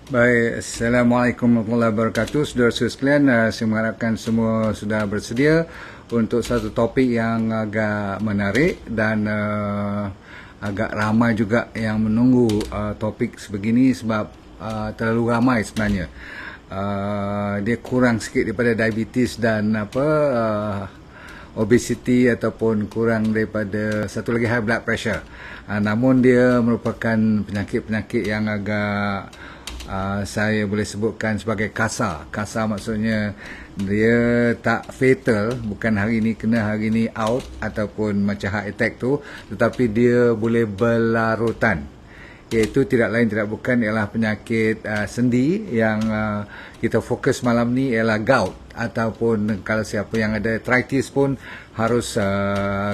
Baik, Assalamualaikum warahmatullahi wabarakatuh. Saudara-saudara sekalian, saya mengharapkan semua sudah bersedia untuk satu topik yang agak menarik dan agak ramai juga yang menunggu topik sebegini sebab terlalu ramai sebenarnya. Dia kurang sikit daripada diabetes dan obesity ataupun kurang daripada satu lagi high blood pressure. Namun dia merupakan penyakit-penyakit yang agak saya boleh sebutkan sebagai kasar. Kasar maksudnya dia tak fatal, bukan hari ni kena hari ni out ataupun macam heart attack tu, tetapi dia boleh berlarutan. Iaitu tidak lain tidak bukan ialah penyakit sendi yang kita fokus malam ni ialah gout, ataupun kalau siapa yang ada arthritis pun harus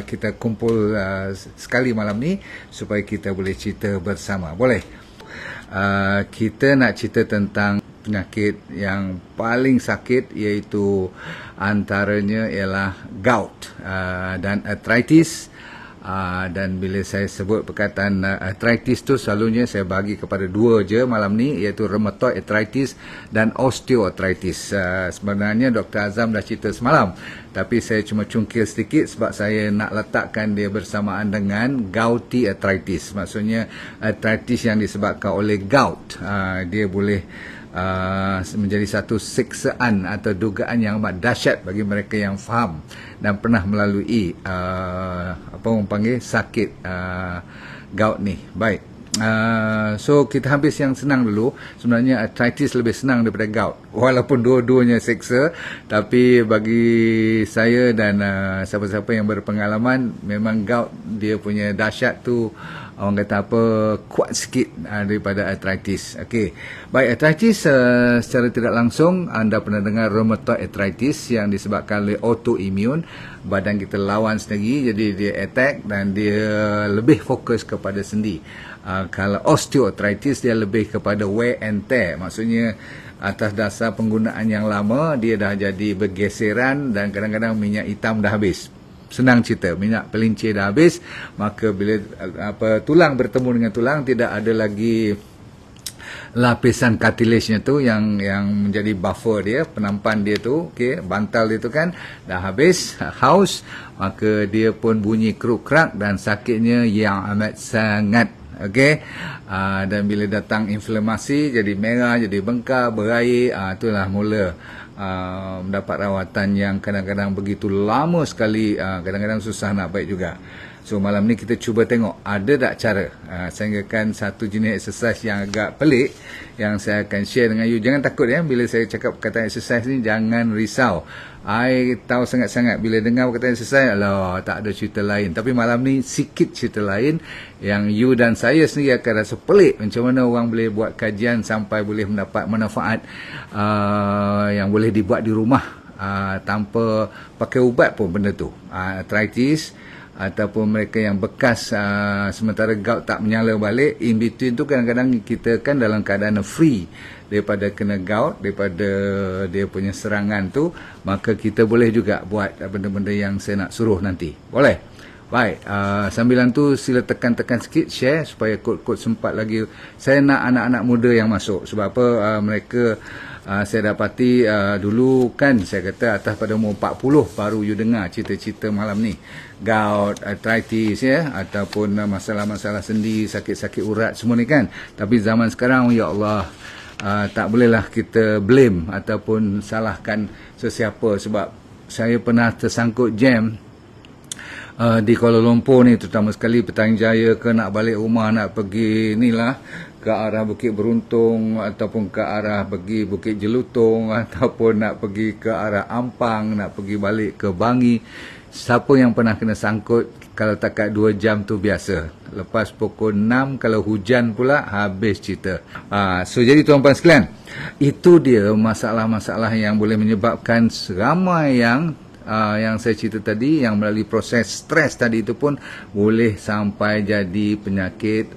kita kumpul sekali malam ni supaya kita boleh cerita bersama. Boleh? Kita nak cerita tentang penyakit yang paling sakit, iaitu antaranya ialah gout dan arthritis. Dan bila saya sebut perkataan arthritis tu, selalunya saya bagi kepada dua je malam ni, iaitu rheumatoid arthritis dan osteoarthritis. Sebenarnya Dr. Azam dah cerita semalam, tapi saya cuma cungkil sedikit sebab saya nak letakkan dia bersamaan dengan gouty arthritis. Maksudnya arthritis yang disebabkan oleh gout. Dia boleh menjadi satu siksaan atau dugaan yang amat dahsyat bagi mereka yang faham dan pernah melalui apa orang panggil sakit gout ni. Baik. So kita habis yang senang dulu. Sebenarnya arthritis lebih senang daripada gout, walaupun dua-duanya seksa, tapi bagi saya dan siapa-siapa yang berpengalaman, memang gout dia punya dahsyat tu orang kata apa, kuat sikit daripada arthritis. Okey. Baik, arthritis secara tidak langsung anda pernah dengar rheumatoid arthritis yang disebabkan oleh autoimmune. Badan kita lawan sendiri, jadi dia attack dan dia lebih fokus kepada sendi. Kalau osteoarthritis dia lebih kepada wear and tear. Maksudnya atas dasar penggunaan yang lama dia dah jadi bergeseran dan kadang-kadang minyak hitam dah habis. Senang cerita, minyak pelincir dah habis, maka bila tulang bertemu dengan tulang, tidak ada lagi lapisan cartilage-nya tu yang menjadi buffer dia, penampan dia tu, okey, bantal dia tu kan dah habis, haus, maka dia pun bunyi kruk-krak dan sakitnya yang amat sangat. Okey. Dan bila datang inflamasi, jadi merah, jadi bengkak, berair, itulah mula mendapat rawatan yang kadang-kadang begitu lama sekali, kadang-kadang susah nak baik juga. So malam ni kita cuba tengok ada tak cara. Saya akan satu jenis exercise yang agak pelik yang saya akan share dengan you. Jangan takut ya, bila saya cakap perkataan exercise ni jangan risau. I tahu sangat-sangat bila dengar perkataan exercise, alah tak ada cerita lain. Tapi malam ni sikit cerita lain yang you dan saya sendiri akan rasa pelik. Macam mana orang boleh buat kajian sampai boleh mendapat manfaat yang boleh dibuat di rumah tanpa pakai ubat pun benda tu. Arthritis ataupun mereka yang bekas sementara gout tak menyala balik, in between tu kadang-kadang kita kan dalam keadaan free daripada kena gout, daripada dia punya serangan tu, maka kita boleh juga buat benda-benda yang saya nak suruh nanti. Boleh? Baik, sambilan tu sila tekan-tekan sikit, share supaya kod-kod sempat lagi. Saya nak anak-anak muda yang masuk. Sebab apa? Mereka saya dapati dulu kan saya kata atas pada umur 40 baru you dengar cerita-cerita malam ni. Gout, arthritis ya, ataupun masalah-masalah sendi, sakit-sakit urat semua ni kan. Tapi zaman sekarang, ya Allah, tak bolehlah kita blame ataupun salahkan sesiapa. Sebab saya pernah tersangkut jam di Kuala Lumpur ni, terutama sekali Petang Jaya ke, nak balik rumah, nak pergi inilah ke arah Bukit Beruntung ataupun ke arah pergi Bukit Jelutong ataupun nak pergi ke arah Ampang, nak pergi balik ke Bangi. Siapa yang pernah kena sangkut, kalau takat 2 jam tu biasa. Lepas pukul 6 kalau hujan pula habis cerita. So jadi tuan-tuan sekalian, itu dia masalah-masalah yang boleh menyebabkan ramai yang saya cerita tadi, yang melalui proses stres tadi itu pun boleh sampai jadi penyakit,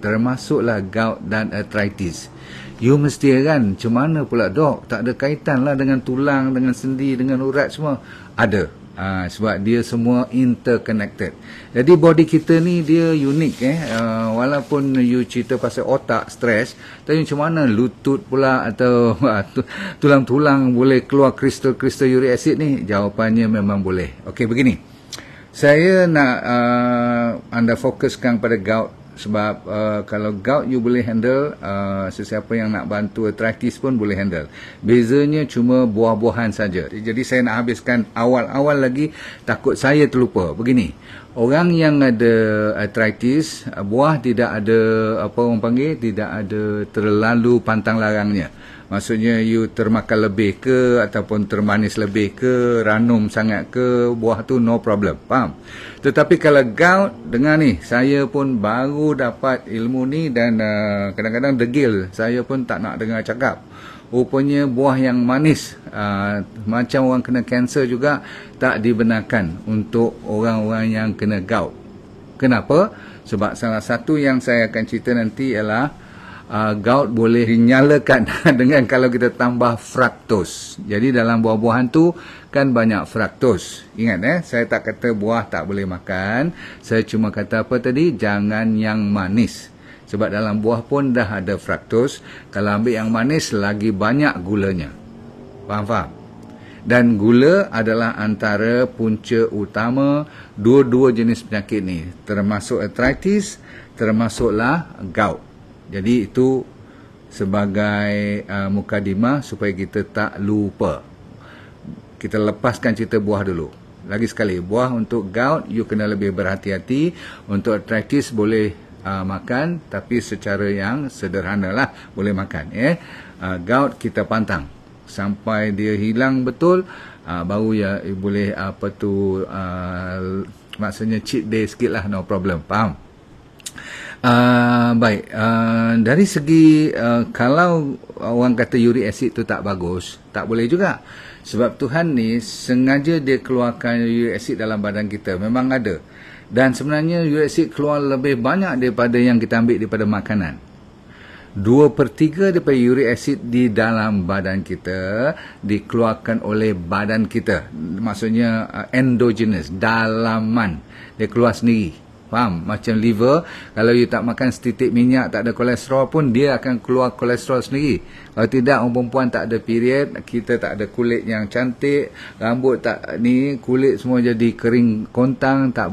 termasuklah gout dan arthritis. You mesti heran, macam mana pula dok? Tak ada kaitan lah dengan tulang, dengan sendi, dengan urat semua. Ada. Sebab dia semua interconnected. Jadi body kita ni dia unik walaupun you cerita pasal otak stres, tapi macam mana lutut pula atau tulang-tulang boleh keluar kristal-kristal uric acid ni? Jawapannya memang boleh. Okey, begini, saya nak anda fokuskan pada gout. Sebab kalau gout you boleh handle, sesiapa yang nak bantu arthritis pun boleh handle. Bezanya cuma buah-buahan saja. Jadi saya nak habiskan awal-awal lagi, takut saya terlupa. Begini, orang yang ada arthritis, buah tidak ada, apa orang panggil, tidak ada terlalu pantang larangnya. Maksudnya you termakan lebih ke, ataupun termanis lebih ke, ranum sangat ke, buah tu no problem. Faham? Tetapi kalau gout, dengar ni, saya pun baru dapat ilmu ni dan kadang-kadang degil. Saya pun tak nak dengar cakap. Rupanya buah yang manis, macam orang kena kanser juga, tak dibenarkan untuk orang-orang yang kena gout. Kenapa? Sebab salah satu yang saya akan cerita nanti ialah gout boleh dinyalakan dengan kalau kita tambah fruktos. Jadi dalam buah-buahan tu kan banyak fruktos. Ingat saya tak kata buah tak boleh makan. Saya cuma kata apa tadi? Jangan yang manis. Sebab dalam buah pun dah ada fruktos. Kalau ambil yang manis, lagi banyak gulanya. Faham? Dan gula adalah antara punca utama dua-dua jenis penyakit ni. Termasuk arthritis, termasuklah gout. Jadi itu sebagai mukadimah supaya kita tak lupa. Kita lepaskan cerita buah dulu. Lagi sekali, buah untuk gout, you kena lebih berhati-hati. Untuk arthritis boleh makan, tapi secara yang sederhana lah boleh makan. Gout kita pantang sampai dia hilang betul, baru ya boleh maksudnya cheat day sikit lah, no problem. Faham? Baik, dari segi kalau orang kata uric acid tu tak bagus, tak boleh juga. Sebab Tuhan ni sengaja dia keluarkan uric acid dalam badan kita. Memang ada. Dan sebenarnya uric acid keluar lebih banyak daripada yang kita ambil daripada makanan. 2/3 daripada uric acid di dalam badan kita dikeluarkan oleh badan kita. Maksudnya endogenous, dalaman. Dia keluar sendiri. Faham? Macam liver, kalau you tak makan setitik minyak, tak ada kolesterol pun, dia akan keluar kolesterol sendiri. Kalau tidak, orang perempuan tak ada period, kita tak ada kulit yang cantik, rambut tak ni, kulit semua jadi kering kontang, tak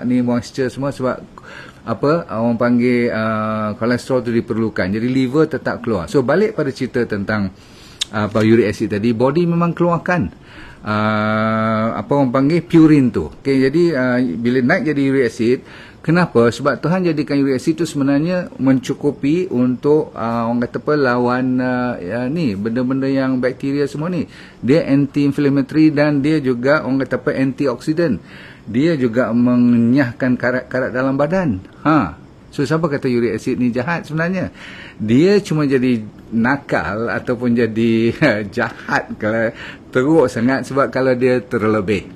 ni moisture semua sebab apa orang panggil kolesterol tu diperlukan. Jadi liver tetap keluar. So balik pada cerita tentang uric acid tadi, body memang keluarkan apa orang panggil purine tu. Okay, jadi bila naik jadi uric acid, kenapa? Sebab Tuhan jadikan uric acid tu sebenarnya mencukupi untuk orang kata apa, lawan ni benda-benda yang bakteria semua ni. Dia anti-inflammatory dan dia juga orang kata apa, antioksidan. Dia juga mengenyahkan karat-karat dalam badan. So siapa kata uric acid ni jahat sebenarnya? Dia cuma jadi nakal ataupun jadi jahat kalau teruk sangat sebab kalau dia terlebih.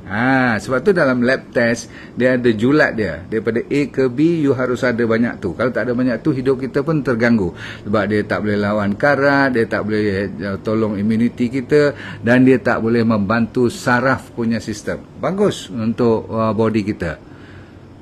Sebab tu dalam lab test dia ada julat dia. Daripada A ke B you harus ada banyak tu. Kalau tak ada banyak tu hidup kita pun terganggu. Sebab dia tak boleh lawan karat, dia tak boleh tolong imuniti kita dan dia tak boleh membantu saraf punya sistem. Bagus untuk body kita.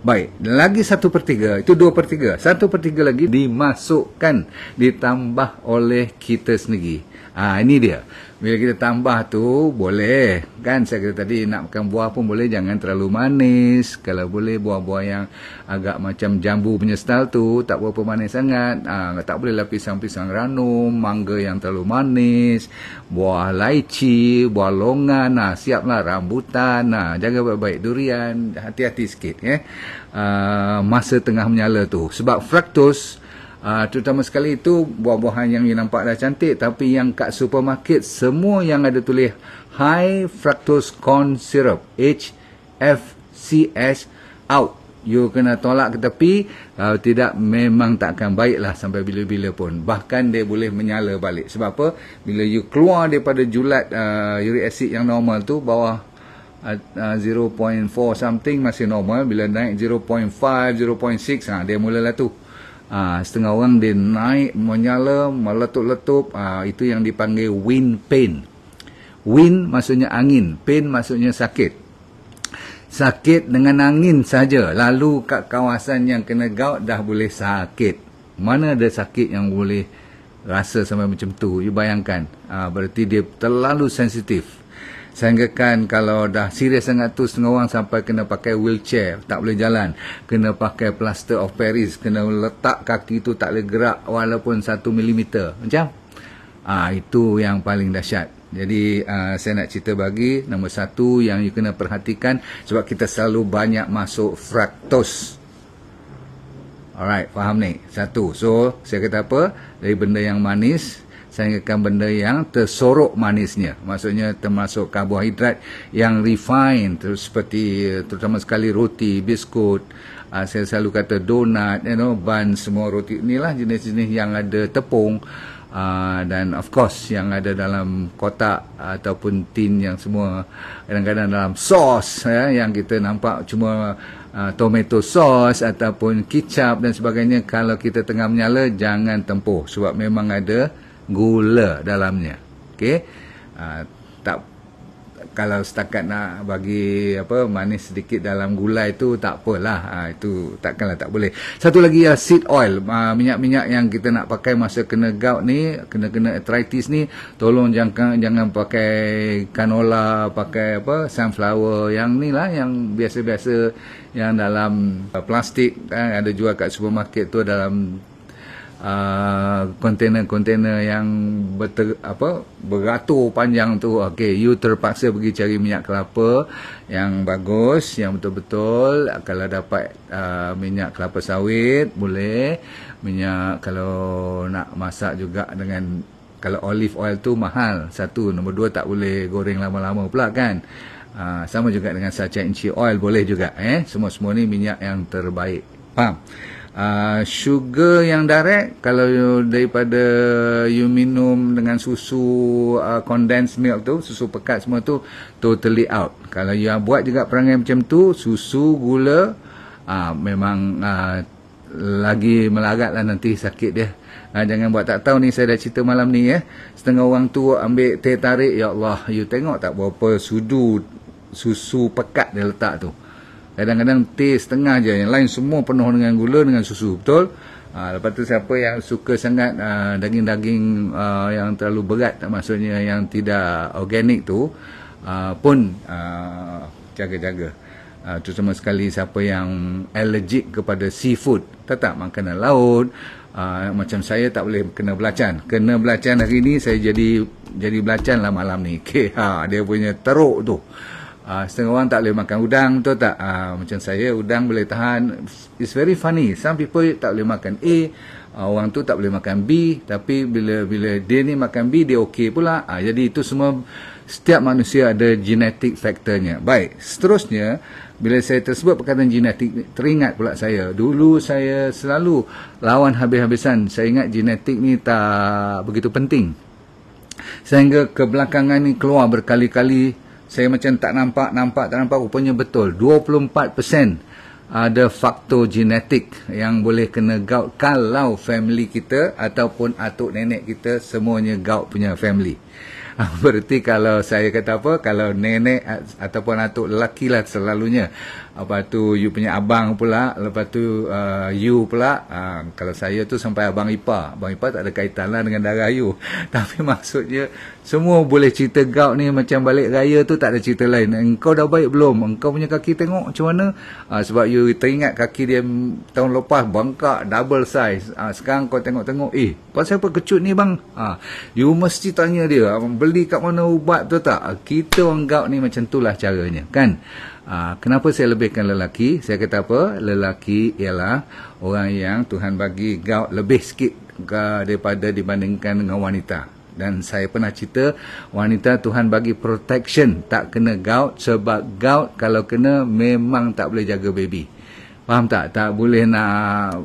Baik, lagi 1/3, itu 2/3. 1/3 lagi dimasukkan, ditambah oleh kita sendiri. Ini dia. Bila kita tambah tu, boleh. Kan saya kata tadi, nak makan buah pun boleh, jangan terlalu manis. Kalau boleh, buah-buah yang agak macam jambu punya style tu, tak berapa manis sangat. Tak boleh lah pisang-pisang ranum, mangga yang terlalu manis, buah lychee, buah longan, siaplah rambutan, jaga baik-baik, durian, hati-hati sikit. Masa tengah menyala tu. Sebab fruktos, terutama sekali itu buah-buahan yang nampak dah cantik, tapi yang kat supermarket semua yang ada tulis high fructose corn syrup, HFCS, out. You kena tolak ke tepi. Kalau tidak, memang takkan baiklah sampai bila-bila pun. Bahkan dia boleh menyala balik. Sebab apa? Bila you keluar daripada julat uric acid yang normal tu, bawah 0.4 something masih normal. Bila naik 0.5, 0.6, dia mulalah tu. Setengah orang dia naik, menyala, meletup-letup. Itu yang dipanggil wind pain. Wind maksudnya angin, pain maksudnya sakit. sakit dengan angin saja, lalu kat kawasan yang kena gout dah boleh sakit. Mana ada sakit yang boleh rasa sampai macam tu? You bayangkan, berarti dia terlalu sensitif. Sehingga kan kalau dah serius sangat tu, setengah orang sampai kena pakai wheelchair, tak boleh jalan, kena pakai plaster of Paris, kena letak kaki tu tak boleh gerak walaupun 1 milimeter macam. Itu yang paling dahsyat. Jadi saya nak cerita bagi nombor satu yang you kena perhatikan, sebab kita selalu banyak masuk fructose. Alright, faham ni? Satu. So saya kata apa? Dari benda yang manis sehinggakan benda yang tersorok manisnya, maksudnya termasuk karbohidrat yang refine, seperti terutama sekali roti, biskut, saya selalu kata donat, bun, semua roti inilah jenis-jenis yang ada tepung, dan of course yang ada dalam kotak ataupun tin, yang semua kadang-kadang dalam sos, yang kita nampak cuma tomato sauce ataupun kicap dan sebagainya. Kalau kita tengah menyala, jangan tempuh, sebab memang ada gula dalamnya. Okey, tak, kalau setakat nak bagi manis sedikit dalam gulai tu tak apalah, itu takkanlah tak boleh. Satu lagi ya, seed oil, minyak-minyak yang kita nak pakai masa kena gout ni, kena arthritis ni, tolong jangan pakai canola, pakai sunflower, yang ni lah, yang biasa-biasa yang dalam plastik, ada jual kat supermarket tu, dalam kontainer-kontainer yang beratur panjang tu. Okey, you terpaksa pergi cari minyak kelapa yang bagus, yang betul-betul. Kalau dapat minyak kelapa sawit boleh, minyak kalau nak masak juga dengan, kalau olive oil tu mahal, satu. Nombor dua, tak boleh goreng lama-lama pula kan. Sama juga dengan sachainchi oil boleh juga. Semua-semua ni minyak yang terbaik. Faham? Sugar yang direct, kalau daripada you minum dengan susu condensed milk tu, susu pekat semua tu, totally out. Kalau you buat juga perangai macam tu, susu, gula, memang lagi melarat lah nanti sakit dia. Jangan buat tak tahu ni. Saya dah cerita malam ni setengah orang tu ambil teh tarik, ya Allah, you tengok tak berapa susu pekat dia letak tu. Kadang-kadang teh setengah je, yang lain semua penuh dengan gula, dengan susu, betul? Lepas tu siapa yang suka sangat daging-daging yang terlalu berat, maksudnya yang tidak organik tu, pun jaga-jaga. Terutama sekali siapa yang allergic kepada seafood, tak makanan laut. Macam saya tak boleh kena belacan. Kena belacan hari ni, saya jadi belacan lah malam ni. Okay, dia punya teruk tu. Setengah orang tak boleh makan udang, betul tak? Macam saya, udang boleh tahan. It's very funny. Some people tak boleh makan A, orang tu tak boleh makan B, tapi bila dia ni makan B, dia okey pula. Jadi itu semua, setiap manusia ada genetic factornya. Baik, seterusnya, bila saya tersebut perkataan genetik, teringat pula saya. Dulu saya selalu lawan habis-habisan. Saya ingat genetik ni tak begitu penting. Sehingga kebelakangan ni keluar berkali-kali, saya macam tak nampak, rupanya betul. 24% ada faktor genetik yang boleh kena gout kalau family kita ataupun atuk nenek kita semuanya gout punya family. Berarti kalau saya kata kalau nenek ataupun atuk lelaki lah selalunya. Lepas tu you punya abang pula, lepas tu you pula. Kalau saya tu sampai abang ipar. Abang ipar tak ada kaitan lah dengan darah you. Tapi maksudnya semua boleh cerita gout ni macam balik raya tu, tak ada cerita lain. Engkau dah baik belum? Engkau punya kaki tengok macam mana? Sebab you teringat kaki dia tahun lepas bengkak double size. Sekarang kau tengok-tengok, pasal apa kecut ni bang? You mesti tanya dia, beli kat mana ubat, betul tak? Kita orang gout ni macam tu lah caranya kan. Kenapa saya lebihkan lelaki? Saya kata apa? Lelaki ialah orang yang Tuhan bagi gout lebih sikit daripada dibandingkan dengan wanita. Dan saya pernah cerita, wanita Tuhan bagi protection, tak kena gout, sebab gout kalau kena memang tak boleh jaga baby. Faham tak? Tak boleh nak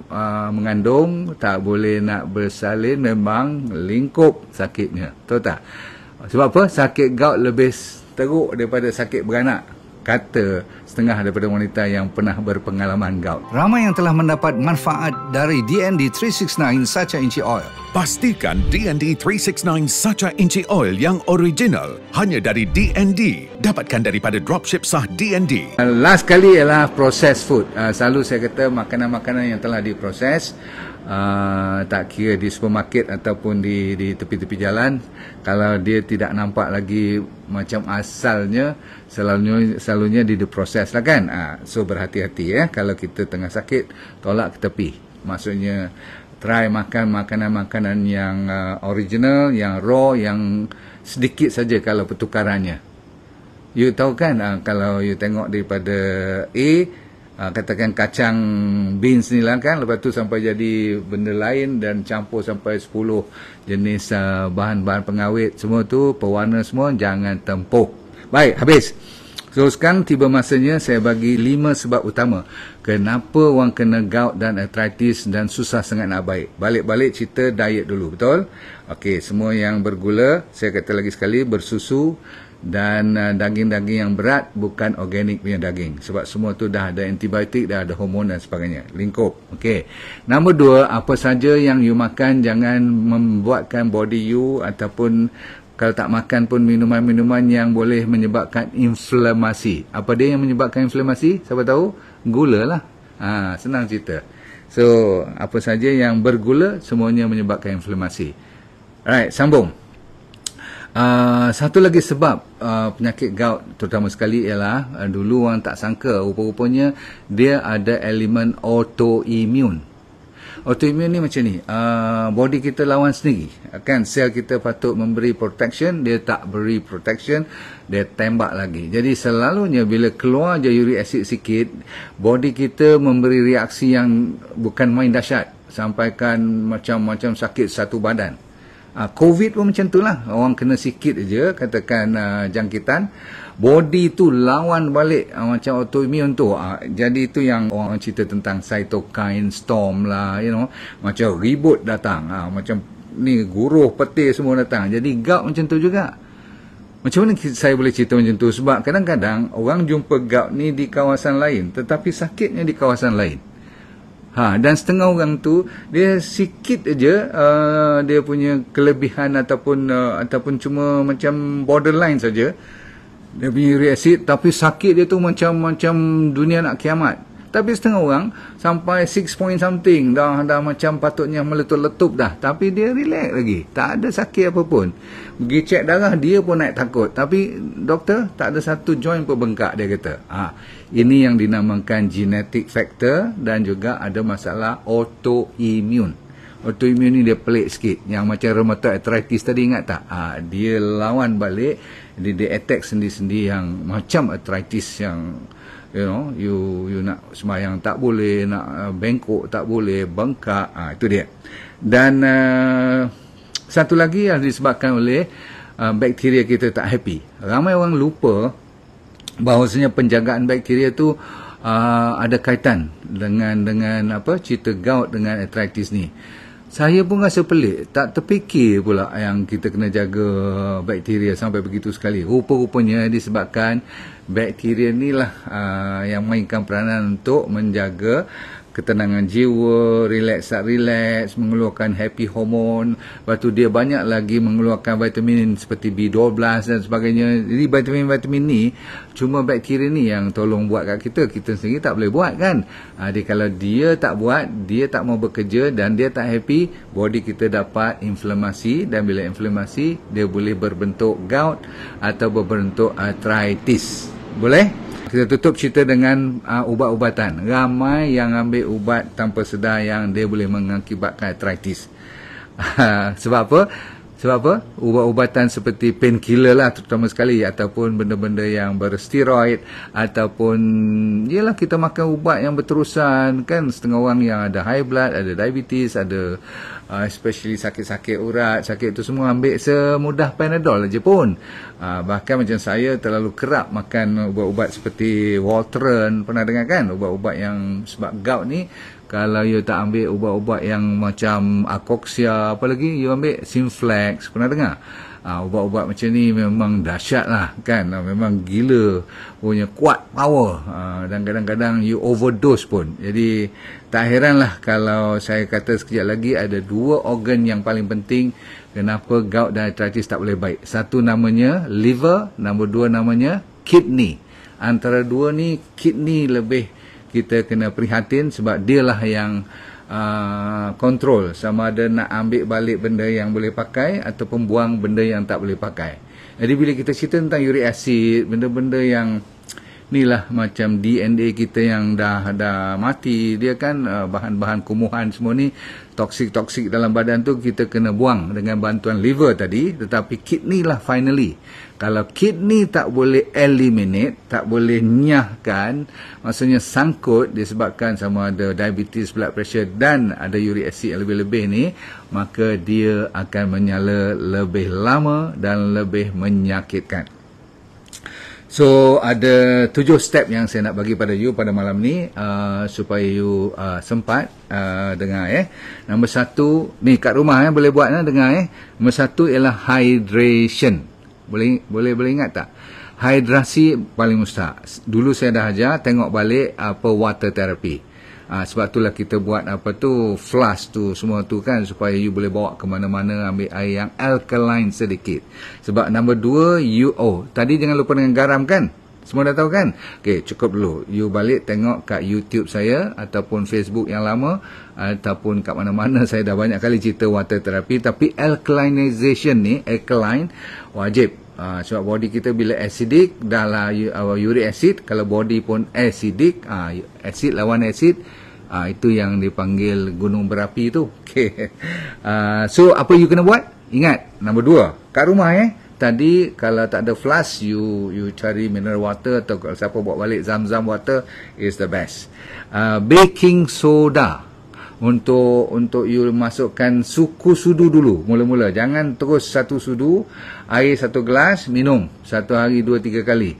mengandung, tak boleh nak bersalin, memang lingkup sakitnya. Tahu tak? Sebab apa? Sakit gout lebih teruk daripada sakit beranak. kata setengah daripada wanita yang pernah berpengalaman gout. Ramai yang telah mendapat manfaat dari DND 369 Sacha Inchi Oil. Pastikan DND 369 Sacha Inchi Oil yang original hanya dari DND. Dapatkan daripada dropship sah DND. Last kali ialah processed food. Selalu saya kata makanan-makanan yang telah diproses, tak kira di supermarket ataupun di tepi-tepi jalan, kalau dia tidak nampak lagi macam asalnya, selalunya diproses lah kan. So berhati-hati ya, kalau kita tengah sakit, tolak ke tepi. Maksudnya try makan makanan-makanan yang original, yang raw, yang sedikit saja kalau pertukarannya. You tahu kan, kalau you tengok daripada katakan kacang beans ni lah kan, lepas tu sampai jadi benda lain dan campur sampai 10 jenis bahan-bahan pengawet, semua tu pewarna semua, jangan tempuh. Baik, habis. So sekarang tiba masanya saya bagi 5 sebab utama kenapa orang kena gout dan arthritis dan susah sangat nak baik. Balik-balik cerita diet dulu, betul? Okey, semua yang bergula, saya kata lagi sekali, bersusu dan daging-daging yang berat, bukan organik punya daging, sebab semua tu dah ada antibiotik, dah ada hormon dan sebagainya. Lingkup. Okey. Nombor 2, apa saja yang you makan jangan membuatkan body you, ataupun kalau tak makan pun minuman-minuman yang boleh menyebabkan inflamasi. Apa dia yang menyebabkan inflamasi? Siapa tahu? Gula lah. Senang cerita. So, apa saja yang bergula semuanya menyebabkan inflamasi. Alright, sambung. Satu lagi sebab penyakit gout terutama sekali ialah dulu orang tak sangka, rupa-rupanya dia ada elemen autoimun. Autoimun ni macam ni, body kita lawan sendiri kan, sel kita patut memberi protection, dia tak beri protection, dia tembak lagi. Jadi selalunya bila keluar je uric acid sikit, body kita memberi reaksi yang bukan main dahsyat, sampaikan macam-macam sakit satu badan. COVID pun macam tu lah, orang kena sikit je katakan jangkitan, body tu lawan balik macam autoimun tu. Jadi itu yang orang cerita tentang cytokine storm lah, you know, macam ribut datang, macam ni guruh petir semua datang. Jadi gout macam tu juga. Macam mana saya boleh cerita macam tu? Sebab kadang-kadang orang jumpa gout ni di kawasan lain, tetapi sakitnya di kawasan lain. Dan setengah orang tu dia sikit aja dia punya kelebihan ataupun cuma macam borderline saja dia punya uric acid, tapi sakit dia tu macam dunia nak kiamat. Tapi setengah orang sampai 6 point something dah macam patutnya meletup-letup dah, tapi dia relax lagi, tak ada sakit apa pun. Pergi cek darah dia pun naik takut, tapi doktor tak ada satu joint pun bengkak, dia kata. Ini yang dinamakan genetic factor dan juga ada masalah autoimun. Autoimun ni dia pelik sikit, yang macam rheumatoid arthritis tadi, ingat tak? Dia lawan balik, dia attack sendi-sendi yang macam arthritis yang you know, you nak sembahyang tak boleh, nak bengkok tak boleh, bengkak, itu dia. Dan satu lagi yang disebabkan oleh bakteria kita tak happy. Ramai orang lupa bahawasanya penjagaan bakteria tu ada kaitan dengan apa cerita gout dengan arthritis ni. Saya pun rasa pelik, tak terfikir pula yang kita kena jaga bakteria sampai begitu sekali. Rupa-rupanya disebabkan bakteria ni lah yang mainkan peranan untuk menjaga ketenangan jiwa, relax, mengeluarkan happy hormone. Lepas tu dia banyak lagi mengeluarkan vitamin seperti B12 dan sebagainya. Jadi vitamin-vitamin ni cuma bakteria ni yang tolong buat kat kita. Kita sendiri tak boleh buat kan. Jadi kalau dia tak buat, dia tak mau bekerja dan dia tak happy, body kita dapat inflamasi, dan bila inflamasi dia boleh berbentuk gout atau berbentuk arthritis. Boleh? Kita tutup cerita dengan ubat-ubatan. Ramai yang ambil ubat tanpa sedar yang dia boleh mengakibatkan arthritis. Sebab apa? Sebab apa? Ubat-ubatan seperti painkiller lah terutama sekali, ataupun benda-benda yang bersteroid, ataupun yelah kita makan ubat yang berterusan kan. Setengah orang yang ada high blood, ada diabetes, ada especially sakit-sakit urat, sakit tu semua ambil semudah Panadol aja pun. Bahkan macam saya terlalu kerap makan ubat-ubat seperti Voltaren, pernah dengar kan? Ubat-ubat yang sebab gout ni, kalau you tak ambil ubat-ubat yang macam Akoxia, apa lagi, you ambil Simflex, pernah dengar? Ubat-ubat macam ni memang dahsyat lah kan, memang gila punya, kuat power, dan kadang-kadang you overdose pun. Jadi tak heranlah kalau saya kata sekejap lagi ada 2 organ yang paling penting kenapa gout dan arthritis tak boleh baik. Satu namanya liver, nombor 2 namanya kidney. Antara 2 ni, kidney lebih kita kena prihatin sebab dialah yang kontrol sama ada nak ambil balik benda yang boleh pakai ataupun buang benda yang tak boleh pakai. Jadi bila kita cerita tentang uric acid, benda-benda yang ni lah macam DNA kita yang dah mati, dia kan bahan-bahan kumuhan semua ni, toksik-toksik dalam badan tu kita kena buang dengan bantuan liver tadi. Tetapi kidney lah finally, kalau kidney tak boleh eliminate, tak boleh nyahkan, maksudnya sangkut disebabkan sama ada diabetes, blood pressure dan ada uric acid yang lebih-lebih ni, maka dia akan menyala lebih lama dan lebih menyakitkan. So ada 7 step yang saya nak bagi pada you pada malam ni, supaya you sempat dengar. Nombor 1 ni kat rumah boleh buat dengar. Nombor 1 ialah hydration. Boleh ingat tak? Hidrasi paling mustahak. Dulu saya dah ajar, tengok balik apa water therapy. Sebab itulah kita buat flask tu semua tu kan, supaya you boleh bawa ke mana-mana, ambil air yang alkaline sedikit. Sebab nombor 2, tadi jangan lupa dengan garam kan? Semua dah tahu kan? Okey, cukup dulu. You balik tengok kat YouTube saya ataupun Facebook yang lama ataupun kat mana-mana, saya dah banyak kali cerita water therapy. Tapi alkalinization ni, alkaline wajib. Sebab body kita bila acidic, dah lah uric acid. Kalau body pun acidic, acid lawan acid, itu yang dipanggil gunung berapi tu. Okay. So apa you kena buat? Ingat, nombor 2 kat rumah tadi kalau tak ada flask, you cari mineral water, atau kalau siapa bawa balik Zam-Zam water is the best. Baking soda untuk you masukkan suku sudu dulu mula-mula. Jangan terus satu sudu, air 1 gelas, minum 1 hari 2-3 kali.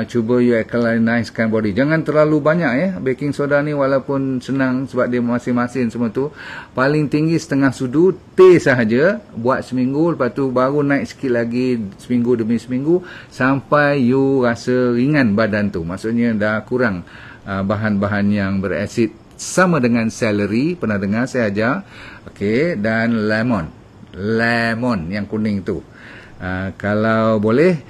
Cuba you alkalinizekan body. Jangan terlalu banyak baking soda ni, walaupun senang sebab dia masin-masin semua tu. Paling tinggi setengah sudu, teh sahaja, buat seminggu, lepas tu baru naik sikit lagi seminggu demi seminggu sampai you rasa ringan badan tu. Maksudnya dah kurang bahan-bahan yang berasid. Sama dengan celery, pernah dengar saya ajar. Okey, dan lemon yang kuning tu. Kalau boleh,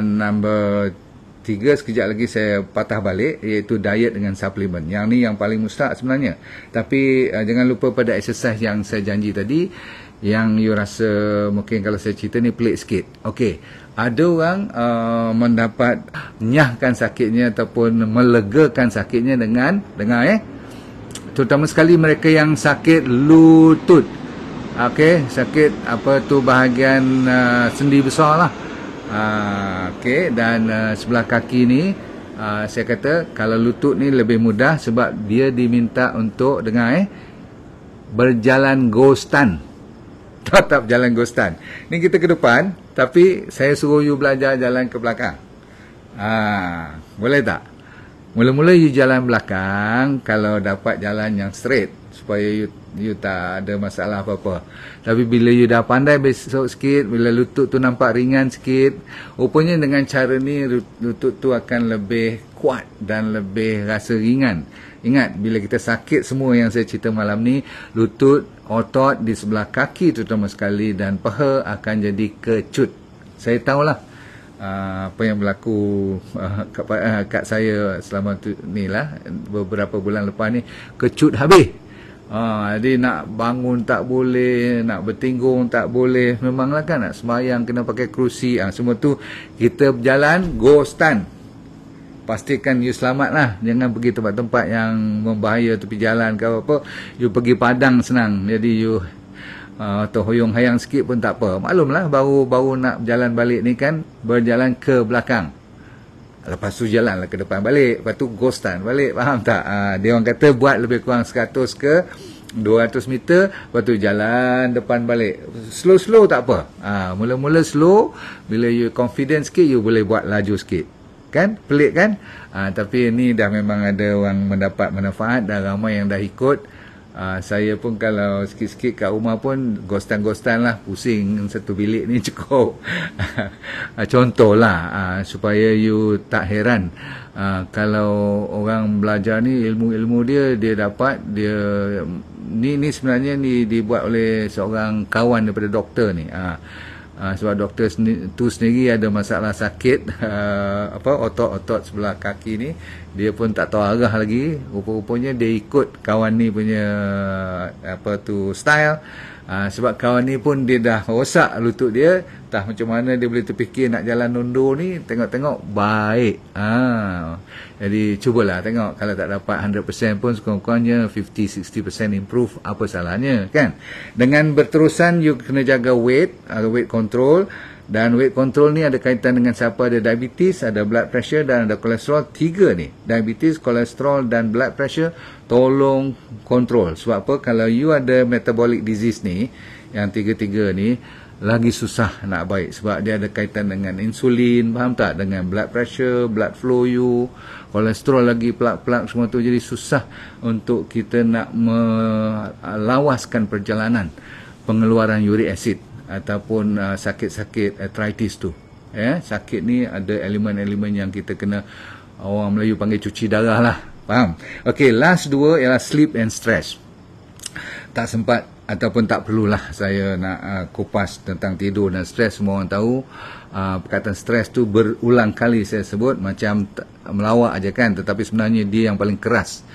nombor 3 sekejap lagi saya patah balik, iaitu diet dengan suplemen. Yang ni yang paling mustahak sebenarnya. Tapi jangan lupa pada exercise yang saya janji tadi, yang you rasa mungkin kalau saya cerita ni pelik sikit. Okey, ada orang mendapat nyahkan sakitnya ataupun melegakan sakitnya dengan terutama sekali mereka yang sakit lutut. Okey, sakit bahagian sendi besar lah. Okey, dan sebelah kaki ni, saya kata kalau lutut ni lebih mudah sebab dia diminta untuk berjalan ghostan. Tetap jalan ghostan. Ni kita ke depan, tapi saya suruh you belajar jalan ke belakang. Boleh tak? Mula-mula you jalan belakang kalau dapat jalan yang straight, supaya you tak ada masalah apa-apa. Tapi bila you dah pandai besok sikit, bila lutut tu nampak ringan sikit, rupanya dengan cara ni lutut tu akan lebih kuat dan lebih rasa ringan. Ingat, bila kita sakit semua yang saya cerita malam ni, lutut, otot di sebelah kaki terutama sekali dan paha akan jadi kecut. Saya tahulah apa yang berlaku kat saya selama ni lah, beberapa bulan lepas ni, kecut habis. Jadi nak bangun tak boleh, nak bertinggung tak boleh. Memanglah kan, nak sembahyang kena pakai kerusi. Semua tu kita berjalan ghostan. Pastikan you selamat lah. Jangan pergi tempat-tempat yang membahaya tepi jalan ke apa. You pergi padang senang. Jadi you terhoyong-hayang sikit pun tak apa. Maklumlah baru nak berjalan balik ni kan, berjalan ke belakang. Lepas tu jalanlah ke depan balik. Lepas tu ghostan balik. Faham tak? Dia orang kata buat lebih kurang 100 ke 200 meter. Lepas tu jalan depan balik. Slow-slow tak apa. Mula-mula slow. Bila you confident sikit, you boleh buat laju sikit. Kan? Pelik kan? Tapi ni dah memang ada orang mendapat manfaat dan ramai yang dah ikut. Saya pun kalau sikit-sikit kat rumah pun gostan-gostan lah, pusing satu bilik ni cukup. Contohlah supaya you tak heran. Kalau orang belajar ni, ilmu-ilmu dia dapat, ni sebenarnya ni dibuat oleh seorang kawan daripada doktor ni. Sebab doktor tu sendiri ada masalah sakit otot-otot sebelah kaki ni, dia pun tak tahu arah lagi. Rupa-rupanya dia ikut kawan ni punya style. Sebab kawan ni pun dia dah rosak lutut dia, entah macam mana dia boleh terfikir nak jalan undur ni, tengok-tengok baik. Jadi cubalah tengok, kalau tak dapat 100% pun sekurang-kurangnya 50-60% improve, apa salahnya kan. Dengan berterusan you kena jaga weight control. Dan weight control ni ada kaitan dengan siapa ada diabetes, ada blood pressure dan ada kolesterol. 3 ni, diabetes, kolesterol dan blood pressure, tolong kontrol. Sebab apa? Kalau you ada metabolic disease ni, yang 3 ni lagi susah nak baik, sebab dia ada kaitan dengan insulin, faham tak, dengan blood pressure, blood flow you, kolesterol lagi, plak-plak semua tu. Jadi susah untuk kita nak melawaskan perjalanan pengeluaran uric acid ataupun sakit-sakit arthritis tu. Sakit ni ada elemen-elemen yang kita kena, orang Melayu panggil cuci darah lah, faham? Okey, last 2 ialah sleep and stress. Tak sempat ataupun tak perlulah saya nak kupas tentang tidur dan stres. Semua orang tahu perkataan stres tu berulang kali saya sebut, macam melawak aja kan, tetapi sebenarnya dia yang paling keras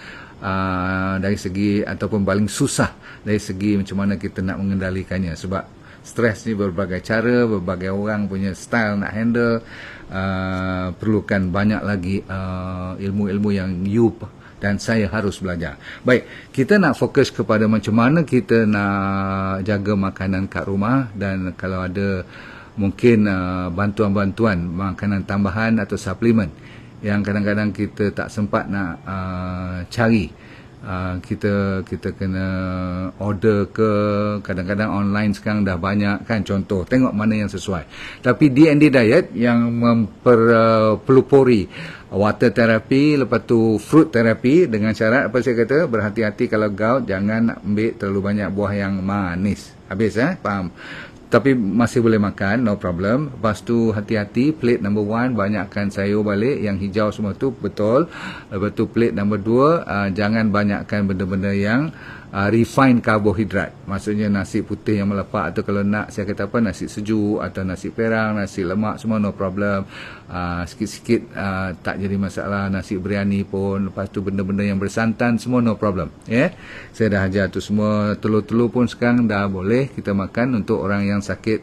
dari segi, ataupun paling susah dari segi macam mana kita nak mengendalikannya. Sebab stres ni berbagai cara, berbagai orang punya style nak handle. Perlukan banyak lagi ilmu-ilmu yang you dan saya harus belajar. Baik, kita nak fokus kepada macam mana kita nak jaga makanan kat rumah, dan kalau ada mungkin bantuan-bantuan makanan tambahan atau suplemen yang kadang-kadang kita tak sempat nak cari. Kita kena order ke, kadang-kadang online sekarang dah banyak kan, contoh, tengok mana yang sesuai. Tapi D&D diet yang memperpelupuri water therapy, lepas tu fruit therapy, dengan syarat apa saya kata, berhati-hati kalau gout, jangan ambil terlalu banyak buah yang manis. Habis faham? Tapi masih boleh makan, no problem. Lepas tu hati-hati, plate number 1 banyakkan sayur balik, yang hijau semua tu betul. Lepas tu plate number 2, jangan banyakkan benda-benda yang refined karbohidrat. Maksudnya nasi putih yang melepak, atau kalau nak saya kata apa, nasi sejuk atau nasi perang, nasi lemak semua no problem. Sikit-sikit tak jadi masalah. Nasi biryani pun, lepas tu benda-benda yang bersantan semua no problem. Saya dah ajar tu semua. Telur-telur pun sekarang dah boleh kita makan untuk orang yang sakit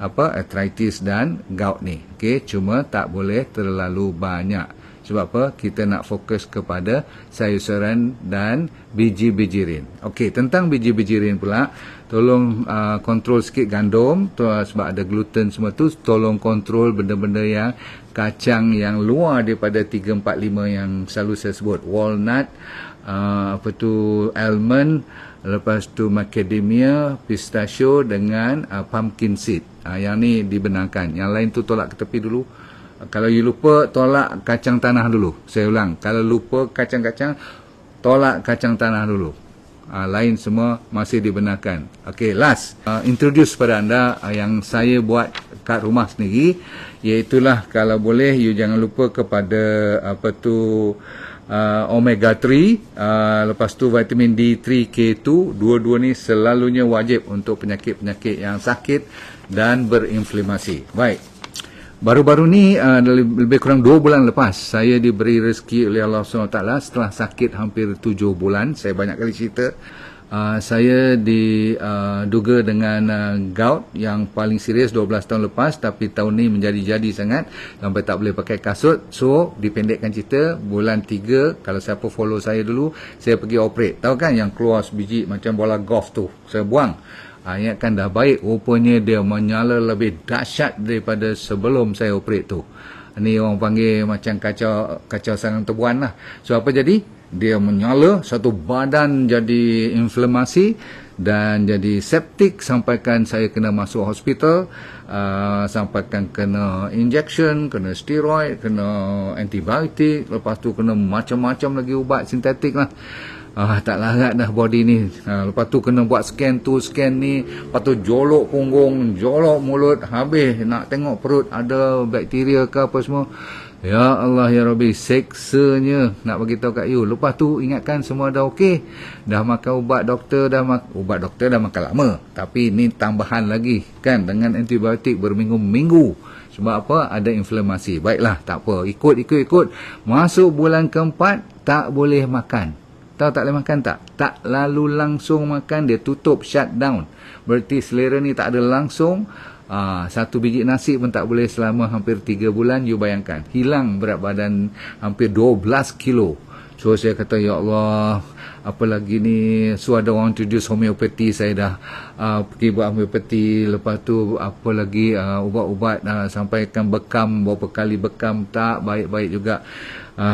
arthritis dan gout ni. Okey, cuma tak boleh terlalu banyak. Sebab apa? Kita nak fokus kepada sayur-sayuran dan biji-bijirin. Okey, tentang biji-bijirin pula, tolong kontrol sikit gandum sebab ada gluten semua tu. Tolong kontrol benda-benda yang kacang yang luar daripada 3, 4, 5 yang selalu saya sebut. Walnut, almond, lepas tu macadamia, pistachio dengan pumpkin seed. Yang ni dibenarkan. Yang lain tu tolak ke tepi dulu. Kalau you lupa, tolak kacang tanah dulu. Saya ulang, kalau lupa kacang-kacang, tolak kacang tanah dulu. Lain semua masih dibenarkan. Okey, last, introduce pada anda yang saya buat kat rumah sendiri, iaitulah kalau boleh you jangan lupa kepada omega 3, lepas tu vitamin D3, K2. Dua-dua ni selalunya wajib untuk penyakit-penyakit yang sakit dan berinflamasi. Baik. Baru-baru ni, lebih kurang 2 bulan lepas, saya diberi rezeki oleh Allah SWT setelah sakit hampir 7 bulan. Saya banyak kali cerita. Saya diduga dengan gout yang paling serius 12 tahun lepas, tapi tahun ni menjadi-jadi sangat sampai tak boleh pakai kasut. So, dipendekkan cerita, bulan 3, kalau siapa follow saya dulu, saya pergi operate. Tahu kan yang keluar sebiji macam bola golf tu, saya buang. Ingatkan dah baik, rupanya dia menyala lebih dahsyat daripada sebelum saya operate tu. Ni orang panggil macam kacau sarang tebuan lah. So apa jadi? Dia menyala, satu badan jadi inflamasi dan jadi septik, sampaikan saya kena masuk hospital, sampaikan kena injection, kena steroid, kena antibiotik, lepas tu kena macam-macam lagi ubat sintetik lah. Tak larat dah body ni. Lepas tu kena buat scan tu, scan ni. Lepas tu jolok punggung, jolok mulut. Habis nak tengok perut ada bakteria ke apa semua. Ya Allah ya Rabbi, seksanya nak bagi tahu kat you. Lepas tu ingatkan semua dah okey. Dah makan ubat doktor, ubat doktor dah makan lama. Tapi ni tambahan lagi kan dengan antibiotik berminggu-minggu. Sebab apa? Ada inflamasi. Baiklah, tak apa. Ikut. Masuk bulan keempat, tak boleh makan. Tahu tak boleh makan tak? Tak lalu langsung makan, dia tutup, shut down. Berarti selera ni tak ada langsung. Satu biji nasi pun tak boleh selama hampir 3 bulan. You bayangkan, hilang berat badan hampir 12 kilo. So saya kata, ya Allah, apa lagi ni? So ada orang introduce homeopati, saya dah pergi buat homeopati. Lepas tu apa lagi, ubat-ubat, sampaikan bekam, berapa kali bekam, tak baik-baik juga.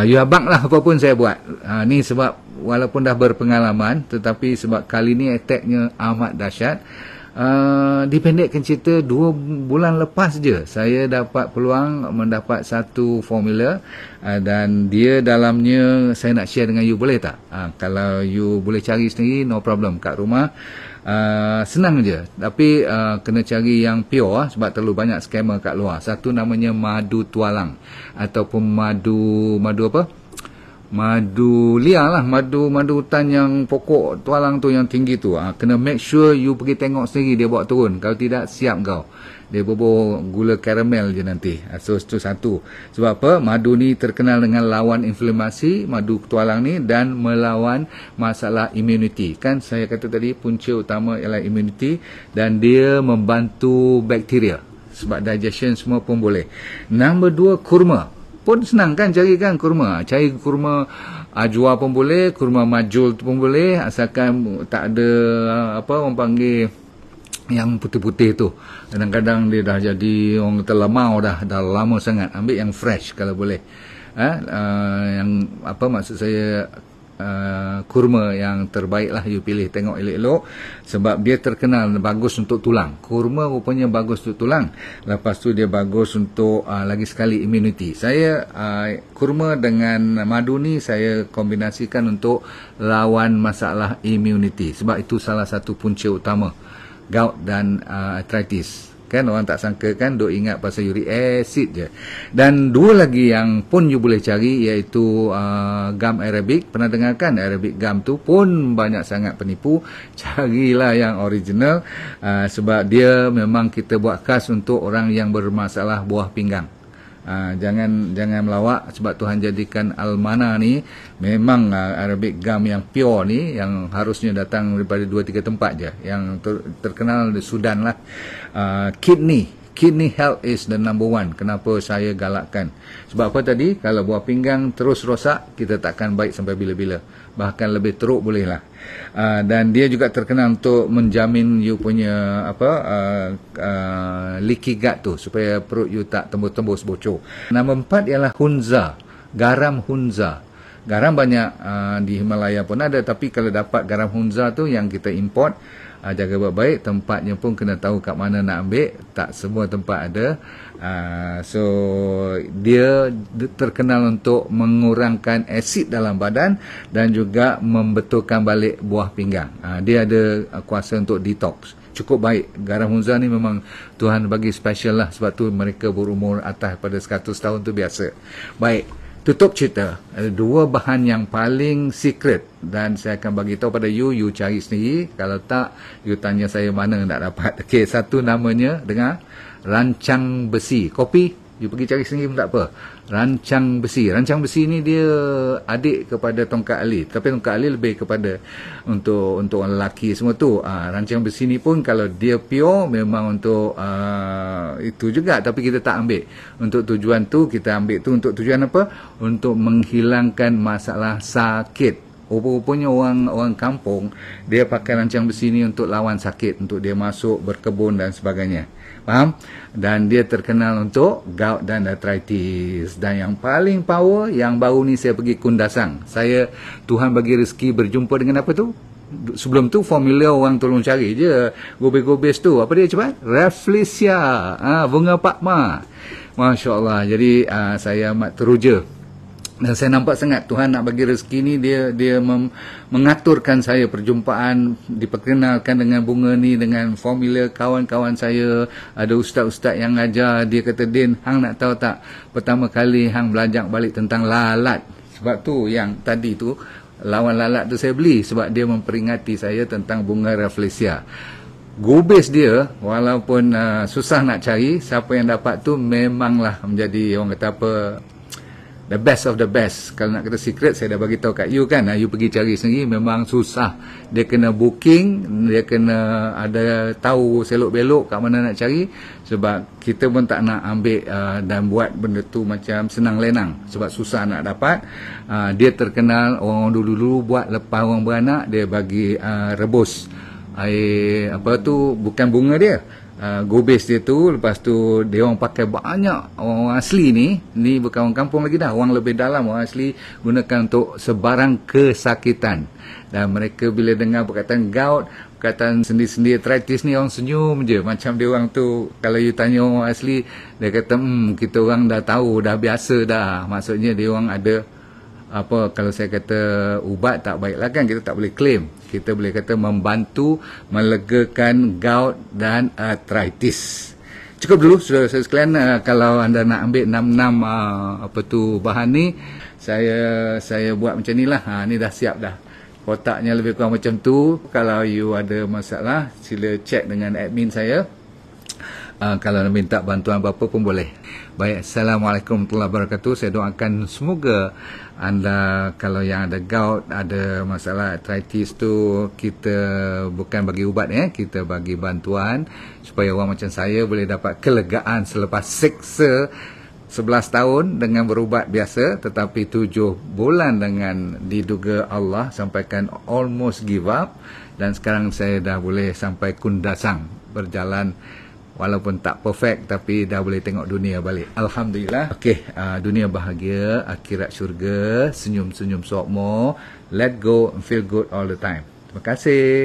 You abang lah apa pun saya buat. Ni sebab walaupun dah berpengalaman, tetapi sebab kali ni attacknya amat dahsyat. Dipendekkan cerita, 2 bulan lepas je saya dapat peluang mendapat satu formula, dan dia dalamnya saya nak share dengan you, boleh tak? Kalau you boleh cari sendiri, no problem, kat rumah. Senang je, tapi kena cari yang pure sebab terlalu banyak scammer kat luar. Satu namanya madu tualang ataupun madu apa? Madu liar lah, madu hutan yang pokok tualang tu yang tinggi tu. Kena make sure you pergi tengok sendiri dia bawa turun. Kalau tidak, siap kau. Dia bobo gula karamel je nanti. So itu satu. Sebab apa? Madu ni terkenal dengan lawan inflamasi, madu tualang ni, dan melawan masalah immunity. Kan saya kata tadi punca utama ialah immunity, dan dia membantu bakteria. Sebab digestion semua pun boleh. Nombor 2, kurma. Pun senang kan cari kan kurma. Cari kurma ajwa pun boleh, kurma majul pun boleh, asalkan tak ada apa orang panggil yang putih-putih tu. Kadang-kadang dia dah jadi orang kata lemau dah lama sangat. Ambil yang fresh kalau boleh. Yang apa maksud saya, kurma yang terbaik lah you pilih, tengok elok-elok, sebab dia terkenal bagus untuk tulang. Kurma rupanya bagus untuk tulang. Lepas tu dia bagus untuk lagi sekali immunity. Saya kurma dengan madu ni saya kombinasikan untuk lawan masalah immunity, sebab itu salah satu punca utama gout dan arthritis. Kan orang tak sangka kan, duk ingat pasal uric acid je. Dan 2 lagi yang pun you boleh cari, iaitu gum Arabic. Pernah dengar kan Arabic gum tu pun banyak sangat penipu. Carilah yang original, sebab dia memang kita buat khas untuk orang yang bermasalah buah pinggang. Jangan melawak, sebab Tuhan jadikan Almana ni memang Arabic gum yang pure ni, yang harusnya datang daripada 2-3 tempat je. Yang terkenal di Sudan lah. Kidney health is the number 1. Kenapa saya galakkan? Sebab apa tadi? Kalau buah pinggang terus rosak, kita takkan baik sampai bila-bila. Bahkan lebih teruk boleh lah. Dan dia juga terkenal untuk menjamin you punya leaky gut tu, supaya perut you tak tembus-tembus bocor. Nombor 4 ialah hunza, garam hunza. Garam banyak di Himalaya pun ada, tapi kalau dapat garam hunza tu yang kita import, jaga baik-baik, tempatnya pun kena tahu kat mana nak ambil. Tak semua tempat ada. So dia terkenal untuk mengurangkan asid dalam badan dan juga membetulkan balik buah pinggang. Dia ada kuasa untuk detox. Cukup baik. Garam hunza ni memang Tuhan bagi special lah, sebab tu mereka berumur atas pada 100 tahun tu biasa. Baik, tutup cerita. Ada 2 bahan yang paling secret, dan saya akan bagi tahu pada you cari sendiri. Kalau tak, you tanya saya mana nak dapat. Okey, satu namanya, dengar, rancang besi. Kopi, you pergi cari sendiri pun tak apa. Rancang besi. Rancang besi ni dia adik kepada tongkat ali. Tapi tongkat ali lebih kepada untuk orang lelaki semua tu. Rancang besi ni pun kalau dia pure memang untuk itu juga. Tapi kita tak ambil. Untuk tujuan tu, kita ambil tu untuk tujuan apa? Untuk menghilangkan masalah sakit. Rupa-rupanya orang kampung, dia pakai rancang besi ni untuk lawan sakit. Untuk dia masuk, berkebun dan sebagainya. Faham? Dan dia terkenal untuk gout dan arthritis. Dan yang paling power, yang baru ni saya pergi Kundasang. Tuhan bagi rezeki berjumpa dengan apa tu? Sebelum tu formula orang tolong cari je. Gobes-gobes tu. Apa dia cepat? Rafflesia. Bunga Pakma. Masya Allah. Jadi saya amat teruja Dan saya nampak sangat Tuhan nak bagi rezeki ni, dia mengaturkan saya perjumpaan, diperkenalkan dengan bunga ni, dengan formula kawan-kawan saya. Ada ustaz-ustaz yang ajar, dia kata, Din, hang nak tahu tak, pertama kali hang belajar balik tentang lalat. Sebab tu yang tadi tu, lawan lalat tu saya beli, sebab dia memperingati saya tentang bunga Rafflesia. Gubis dia, walaupun susah nak cari, siapa yang dapat tu memanglah menjadi, orang kata apa, the best of the best. Kalau nak kata secret, saya dah bagi tahu kat you kan, you pergi cari sendiri, memang susah. Dia kena booking, dia kena ada tahu selok-belok kat mana nak cari, sebab kita pun tak nak ambil dan buat benda tu macam senang lenang, sebab susah nak dapat. Dia terkenal, orang dulu-dulu buat lepas orang beranak, dia bagi rebus air, apa tu, bukan bunga dia, gubis dia tu. Lepas tu dia orang pakai banyak, orang asli ni bukan orang kampung lagi dah, orang lebih dalam, orang asli gunakan untuk sebarang kesakitan. Dan mereka bila dengar perkataan gout, perkataan sendi-sendi arthritis ni, orang senyum je, macam dia orang tu, kalau you tanya orang asli, dia kata kita orang dah tahu, dah biasa dah. Maksudnya dia orang ada apa, kalau saya kata ubat tak baiklah kan, kita tak boleh claim. Kita boleh kata membantu melegakan gout dan arthritis. Cukup dulu saudara-saudara sekalian, kalau anda nak ambil 6 apa tu bahan ni, saya buat macam ni lah. Ni dah siap dah. Kotaknya lebih kurang macam tu. Kalau you ada masalah, sila check dengan admin saya. Kalau nak minta bantuan apa-apa pun boleh. Baik, Assalamualaikum warahmatullahi wabarakatuh. Saya doakan semoga anda, kalau yang ada gout, ada masalah arthritis tu, kita bukan bagi ubat, kita bagi bantuan supaya orang macam saya boleh dapat kelegaan selepas siksa 11 tahun dengan berubat biasa, tetapi 7 bulan dengan diduga Allah sampaikan almost give up, dan sekarang saya dah boleh sampai kundasang, berjalan walaupun tak perfect, tapi dah boleh tengok dunia balik. Alhamdulillah. Okey, dunia bahagia, akhirat syurga, senyum-senyum sokmo, let go and feel good all the time. Terima kasih.